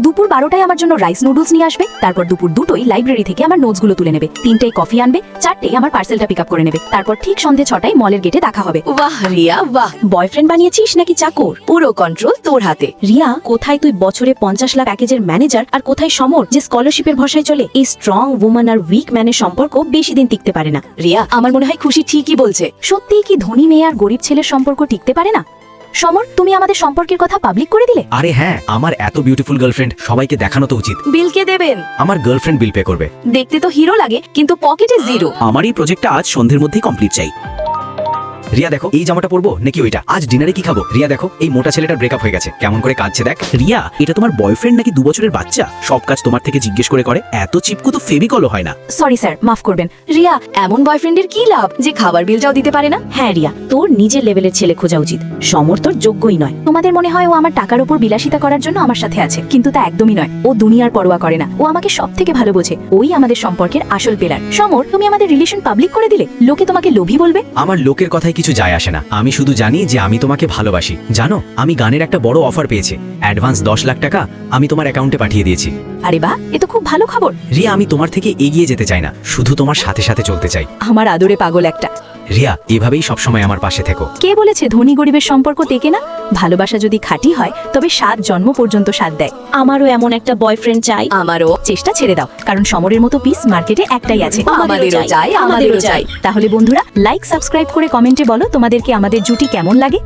দুপুর 12টায় আমার জন্য রাইস নুডলস নিয়ে আসবে, তারপর দুপুর 2টোই লাইব্রেরি থেকে আমার নোটসগুলো তুলে নেবে, 3টায় কফি আনবে, 4টায় আমার পার্সেলটা পিক আপ করে নেবে, তারপর ঠিক সন্ধে 6টায় মলের গেটে দেখা হবে। বাহ রিয়া বাহ, বয়ফ্রেন্ড বানিয়েছিস নাকি চাকর? পুরো কন্ট্রোল তোর হাতে। রিয়া, কোথায় তুই বছরে 50 লাখ প্যাকেজের ম্যানেজার, আর কোথায় সমর যে স্কলারশিপের ভরসায় চলে? এই স্ট্রং উম্যান আর উইক ম্যানের সম্পর্ক বেশি দিন টিকতে পারে না। রিয়া, আমার মনে হয় খুশি ঠিকই বলছে। সত্যিই কি ধনী মেয়ে আর গরিব ছেলের সম্পর্ক টিকতে পারে না? সমর, তুমি আমাদের সম্পর্কের কথা পাবলিক করে দিলে। আরে হ্যাঁ, আমার এত বিউটিফুল গার্লফ্রেন্ড সবাইকে দেখানো তো উচিত। বিল কে দেবেন? আমার গার্লফ্রেন্ড বিল পে করবে। দেখতে তো হিরো লাগে, কিন্তু পকেটে জিরো। আমার এই প্রজেক্টটা আজ সন্ধ্যের মধ্যেই কমপ্লিট চাই। রিয়া দেখো, এই জামাটা পরবো নাকি ওইটা? আজ ডিনারে কি খাবো? রিয়া দেখো, এই মোটা ছেলেটার ব্রেকআপ হয়ে গেছে, কেমন করে কাঁদছে দেখ। রিয়া, এটা তোমার বয়ফ্রেন্ড নাকি 2 বছরের বাচ্চা? সব কাজ তোমার থেকে জিজ্ঞেস করে করে। এত চিপকু তো ফেভিকলও হয় না। সরি স্যার, মাফ করবেন। রিয়া, এমন বয়ফ্রেন্ডের কি লাভ যে খাবার বিলটাও দিতে পারে না? হ্যাঁ রিয়া, তোর নিজের লেভেলের ছেলে খোঁজা উচিত। সমর তোর যোগ্যই নয়। তোমাদের মনে হয় ও আমার টাকার উপর বিলাসিতা করার জন্য আমার সাথে আছে, কিন্তু তা একদমই নয়। ও দুনিয়ার পরোয়া করে না, ও আমাকে সব থেকে ভালো বোঝে। ওই আমাদের সম্পর্কের আসল পিলার। সমর, তুমি আমাদের রিলেশন পাবলিক করে দিলে, লোকে তোমাকে লোভী বলবে। আমার লোকের কথায় কিছু যায় আসে না, আমি শুধু জানি যে আমি তোমাকে ভালোবাসি। জানো, আমি গানের একটা বড় অফার পেয়েছি, অ্যাডভান্স 10 লাখ টাকা আমি তোমার অ্যাকাউন্টে পাঠিয়ে দিয়েছি। আরে বাহ, এ তো খুব ভালো খবর। রিয়া, আমি তোমার থেকে এগিয়ে যেতে চাই না, শুধু তোমার সাথে সাথে চলতে চাই। আমার আদরে পাগল একটা। রিয়া, এভাবেই সবসময় আমার পাশে থেকো। কে বলেছে ধনী গরিবের সম্পর্ক টেকে না? ভালোবাসা যদি খাঁটি হয় তবে 7 জন্ম পর্যন্ত সাথ দেয়। আমারও এমন একটা বয়ফ্রেন্ড চাই। আমারও। চেষ্টা ছেড়ে দাও, কারণ সমরের মতো পিস মার্কেটে একটাই আছে। আমাদেরও চাই, আমাদেরও চাই। তাহলে বন্ধুরা, লাইক সাবস্ক্রাইব করে কমেন্টে বলো তোমাদেরকে আমাদের জুটি কেমন লাগে।